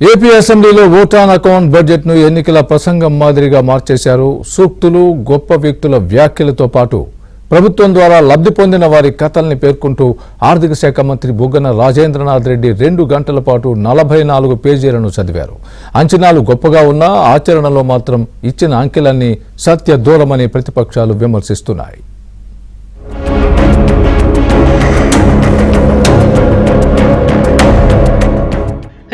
AP అసెంబ్లీలో vote on account budget ను ఎన్నికల ప్రసంగం మాదిరిగా మార్చేశారు. సూక్తులు, గొప్ప వ్యక్తుల వ్యాఖ్యలతో పాటు ప్రభుత్వం ద్వారా లబ్ధి పొందిన వారి కథల్ని పేర్కొంటూ ఆర్థిక శాఖ మంత్రి బుగ్గన రాజేంద్రనాథ్ రెడ్డి 2 గంటల పాటు 44 పేజీలను చదివారు. అంచనాలు గొప్పగా ఉన్నా ఆచరణలో మాత్రం ఇచ్చిన అంకెలన్నీ సత్య దూరమని ప్రతిపక్షాలు విమర్శిస్తున్నాయి.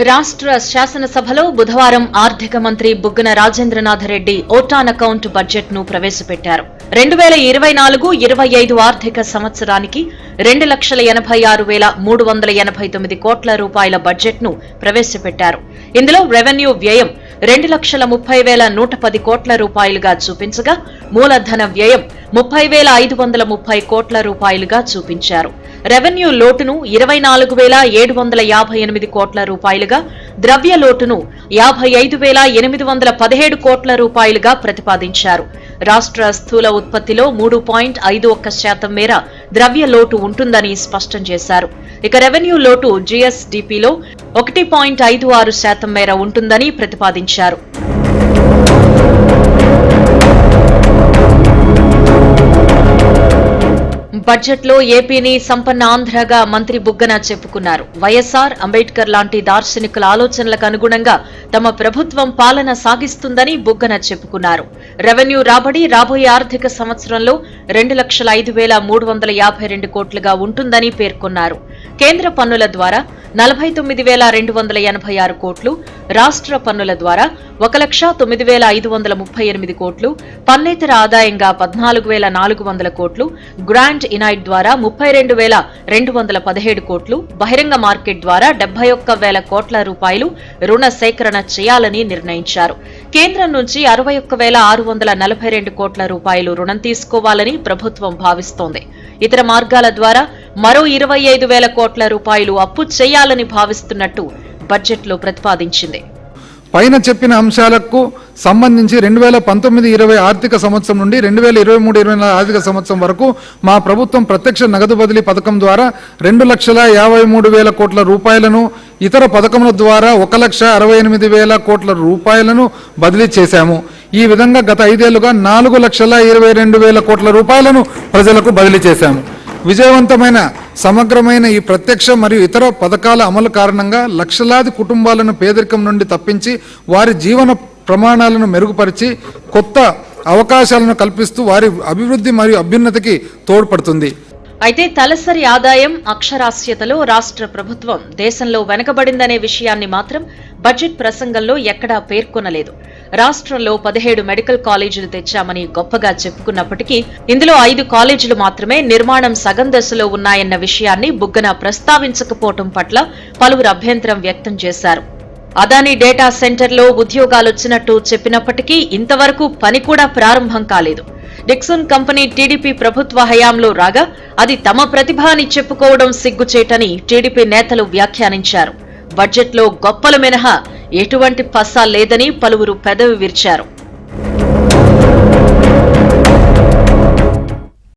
రాష్ట్ర శాసనసభలో బుధవారం ఆర్థిక మంత్రి Buggana Rajendranath Reddy vote on account budget ను ప్రవేశపెట్టారు. 2024-25 ఆర్థిక సంవత్సరానికి 2,86,389 కోట్ల రూపాయల బడ్జెట్ ను ప్రవేశపెట్టారు. ఇందులో రెవెన్యూ వ్యయం 2,30,110 కోట్ల రూపాయలుగా చూపించగా మూలధన వ్యయం 30,530 కోట్ల రూపాయలుగా చూపించారు. రెవెన్యూ లోటును 24,758 కోట్ల రూపాయలుగా, ద్రవ్య లోటును 55,817 కోట్ల రూపాయలుగా ప్రతిపాదించారు. రాష్ట్ర స్థూల ఉత్పత్తిలో 3.51% మేర ద్రవ్య లోటు ఉంటుందని స్పష్టం చేశారు. ఇక రెవెన్యూ లోటు జీఎస్డీపీలో 1.56% మేర ఉంటుందని ప్రతిపాదించారు. బడ్జెట్లో ఏపీని సంపన్న ఆంధ్రగా మంత్రి బుగ్గన చెప్పుకున్నారు. వైఎస్ఆర్, అంబేద్కర్ లాంటి దార్శనికుల ఆలోచనలకు అనుగుణంగా తమ ప్రభుత్వం పాలన సాగిస్తుందని బుగ్గన చెప్పుకున్నారు. రెవెన్యూ రాబడి రాబోయే ఆర్థిక సంవత్సరంలో 2,05,352 కోట్లుగా ఉంటుందని పేర్కొన్నారు. కేంద్ర పన్నుల ద్వారా 49,286 కోట్లు, రాష్ట్ర పన్నుల ద్వారా 1,09,538 కోట్లు, పన్నేతర ఆదాయంగా 14,400 కోట్లు, గ్రాంట్ ఇనాయిట్ ద్వారా 32,217 కోట్లు, బహిరంగ మార్కెట్ ద్వారా 71,000 కోట్ల రూపాయలు రుణ సేకరణ చేయాలని నిర్ణయించారు. కేంద్రం నుంచి 61,642 కోట్ల రూపాయలు రుణం తీసుకోవాలని ప్రభుత్వం భావిస్తోంది. ఇతర మార్గాల ద్వారా మరో 25,000 కోట్ల రూపాయలు అప్పు చేయాలని భావిస్తున్నట్టు బడ్జెట్లో ప్రతిపాదించింది. పైన చెప్పిన అంశాలకు సంబంధించి 2019-20 ఆర్థిక సంవత్సరం నుండి 2023-24 ఆర్థిక సంవత్సరం వరకు మా ప్రభుత్వం ప్రత్యక్ష నగదు బదిలీ పథకం ద్వారా 2,53,000 కోట్ల రూపాయలను, ఇతర పథకముల ద్వారా 1,68,000 కోట్ల రూపాయలను బదిలీ చేశాము. ఈ విధంగా గత 5 ఏళ్లుగా 4,22,000 కోట్ల రూపాయలను ప్రజలకు బదిలీ చేశాము. విజయవంతమైన సమగ్రమైన ఈ ప్రత్యక్ష మరియు ఇతర పథకాల అమలు కారణంగా లక్షలాది కుటుంబాలను పేదరికం నుండి తప్పించి వారి జీవన ప్రమాణాలను మెరుగుపరిచి కొత్త అవకాశాలను కల్పిస్తూ వారి అభివృద్ధి మరియు అభ్యున్నతికి తోడ్పడుతుంది. అయితే తలసరి ఆదాయం అక్షరాస్యతలో రాష్ట్ర ప్రభుత్వం దేశంలో వెనకబడిందనే విషయాన్ని మాత్రం బడ్జెట్ ప్రసంగంలో ఎక్కడా పేర్కొనలేదు. రాష్ట్రంలో 17 మెడికల్ కాలేజీలు తెచ్చామని గొప్పగా చెప్పుకున్నప్పటికీ ఇందులో 5 కాలేజీలు మాత్రమే నిర్మాణం సగం దశలో ఉన్నాయన్న విషయాన్ని బుగ్గన ప్రస్తావించకపోవటం పట్ల పలువురు అభ్యంతరం వ్యక్తం చేశారు. అదానీ డేటా సెంటర్లో ఉద్యోగాలొచ్చినట్టు చెప్పినప్పటికీ ఇంతవరకు పని కూడా ప్రారంభం కాలేదు. డిక్సన్ కంపెనీ టీడీపీ ప్రభుత్వ హయాంలో రాగా అది తమ ప్రతిభ అని చెప్పుకోవడం సిగ్గుచేటని టీడీపీ నేతలు వ్యాఖ్యానించారు. బడ్జెట్లో గొప్పలు మినహా ఎటువంటి పస్సా లేదని పలువురు పెదవి విరిచారు.